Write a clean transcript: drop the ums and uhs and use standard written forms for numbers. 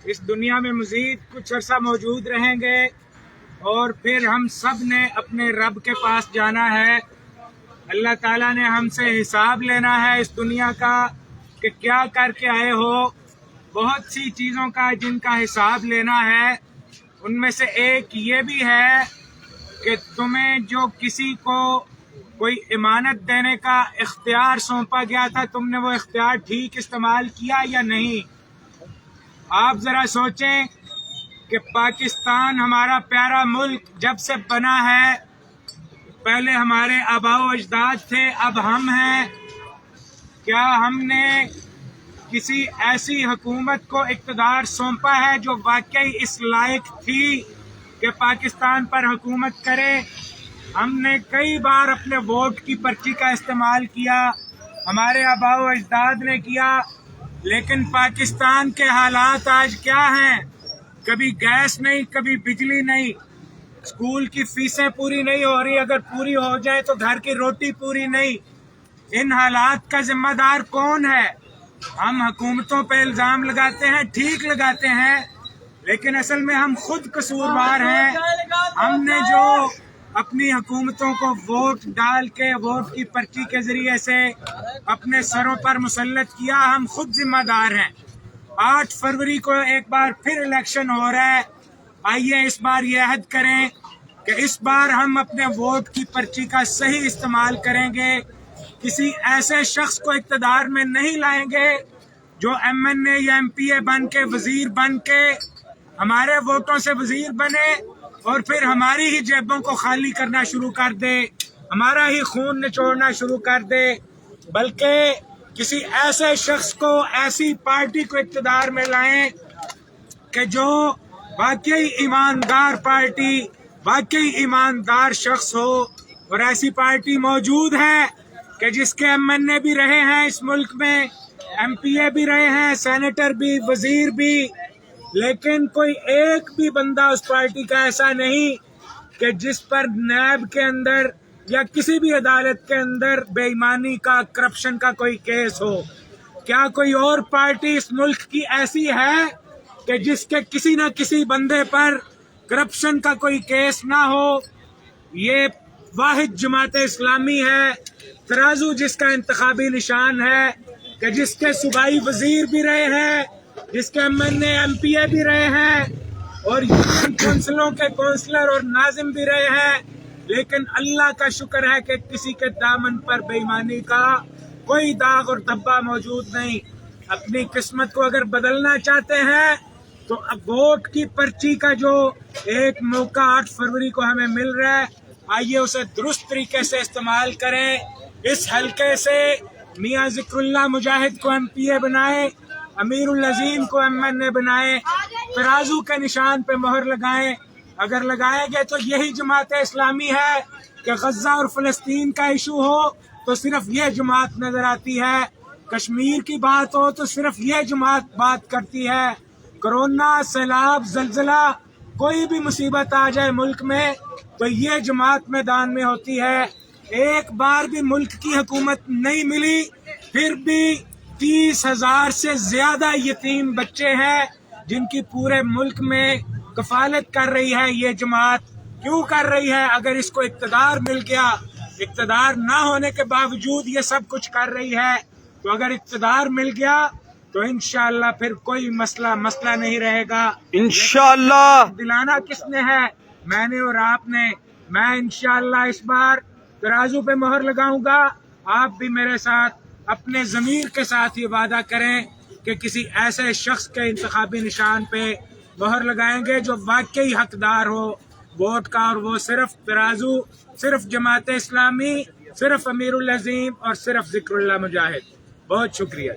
इस दुनिया में मज़ीद कुछ अरसा मौजूद रहेंगे और फिर हम सब ने अपने रब के पास जाना है। अल्लाह ताला ने हमसे हिसाब लेना है इस दुनिया का कि क्या करके आए हो। बहुत सी चीज़ों का जिनका हिसाब लेना है, उनमें से एक ये भी है कि तुम्हें जो किसी को कोई इमानत देने का इख्तियार सौंपा गया था, तुमने वो इख्तियार ठीक इस्तेमाल किया या नहीं। आप ज़रा सोचें कि पाकिस्तान हमारा प्यारा मुल्क जब से बना है, पहले हमारे आबाओ अजदाद थे, अब हम हैं। क्या हमने किसी ऐसी हुकूमत को इक़्तिदार सौंपा है जो वाकई इस लायक थी कि पाकिस्तान पर हुकूमत करे? हमने कई बार अपने वोट की पर्ची का इस्तेमाल किया, हमारे आबाओ अजदाद ने किया, लेकिन पाकिस्तान के हालात आज क्या हैं? कभी गैस नहीं, कभी बिजली नहीं, स्कूल की फीसें पूरी नहीं हो रही, अगर पूरी हो जाए तो घर की रोटी पूरी नहीं। इन हालात का जिम्मेदार कौन है? हम हुकूमतों पे इल्जाम लगाते हैं, ठीक लगाते हैं, लेकिन असल में हम खुद कसूरवार हैं। हमने जो अपनी हुकूमतों को वोट डाल के, वोट की पर्ची के जरिए से अपने सरों पर मुसल्लत किया, हम खुद जिम्मेदार हैं। 8 फरवरी को एक बार फिर इलेक्शन हो रहा है। आइए इस बार ये अहद करें कि इस बार हम अपने वोट की पर्ची का सही इस्तेमाल करेंगे। किसी ऐसे शख्स को इक़्तिदार में नहीं लाएंगे जो MNA या MPA बन के, वजीर बन के हमारे वोटों से वजीर बने और फिर हमारी ही जेबों को खाली करना शुरू कर दे, हमारा ही खून निचोड़ना शुरू कर दे। बल्कि किसी ऐसे शख्स को, ऐसी पार्टी को इक़्तिदार में लाएं कि जो वाकई ईमानदार पार्टी, वाकई ईमानदार शख्स हो। और ऐसी पार्टी मौजूद है कि जिसके MNA भी रहे हैं इस मुल्क में, MPA भी रहे हैं, सेनेटर भी, वजीर भी, लेकिन कोई एक भी बंदा उस पार्टी का ऐसा नहीं कि जिस पर नैब के अंदर या किसी भी अदालत के अंदर बेईमानी का, करप्शन का कोई केस हो। क्या कोई और पार्टी इस मुल्क की ऐसी है कि जिसके किसी न किसी बंदे पर करप्शन का कोई केस ना हो? ये वाहिद जमात इस्लामी है, तराजू जिसका इंतखाबी निशान है, कि जिसके सूबाई वजीर भी रहे हैं, जिसके MNA MPA भी रहे हैं और यूनियन काउंसिलों के काउंसलर और नाजिम भी रहे हैं, लेकिन अल्लाह का शुक्र है कि किसी के दामन पर बेईमानी का कोई दाग और धब्बा मौजूद नहीं। अपनी किस्मत को अगर बदलना चाहते हैं तो अब वोट की पर्ची का जो एक मौका 8 फरवरी को हमें मिल रहा है, आइए उसे दुरुस्त तरीके से इस्तेमाल करें। इस हल्के से मियां जिक्रुल्लाह मुजाहिद को MPA बनाएं, अमीरुल अजीम को MNA बनाएं, तराजू के निशान पे मोहर लगाएं। अगर लगाएंगे तो यही जमात इस्लामी है कि गजा और फलस्तीन का इशू हो तो सिर्फ ये जमात नजर आती है, कश्मीर की बात हो तो सिर्फ ये जमात बात करती है, कोरोना, सैलाब, जलजला, कोई भी मुसीबत आ जाए मुल्क में तो ये जमात मैदान में होती है। एक बार भी मुल्क की हुकूमत नहीं मिली, फिर भी 30,000 से ज्यादा यतीम बच्चे हैं जिनकी पूरे मुल्क में कफालत कर रही है ये जमात। क्यों कर रही है? अगर इसको इक़्तिदार मिल गया, इक़्तिदार ना होने के बावजूद ये सब कुछ कर रही है, तो अगर इक़्तिदार मिल गया तो इंशाअल्लाह फिर कोई मसला नहीं रहेगा। इंशाअल्लाह दिलाना किसने है? मैंने और आपने। मैं इंशाअल्लाह इस बार तराजू पे मोहर लगाऊंगा। आप भी मेरे साथ अपने ज़मीर के साथ ये वादा करें कि किसी ऐसे शख्स के इंतखाबी निशान पे मोहर लगाएंगे जो वाकई हकदार हो वोट का, और वो सिर्फ तराजू, सिर्फ जमात इस्लामी, सिर्फ अमीरुल अजीम और सिर्फ जिक्रुल्लाह मुजाहिद। बहुत शुक्रिया।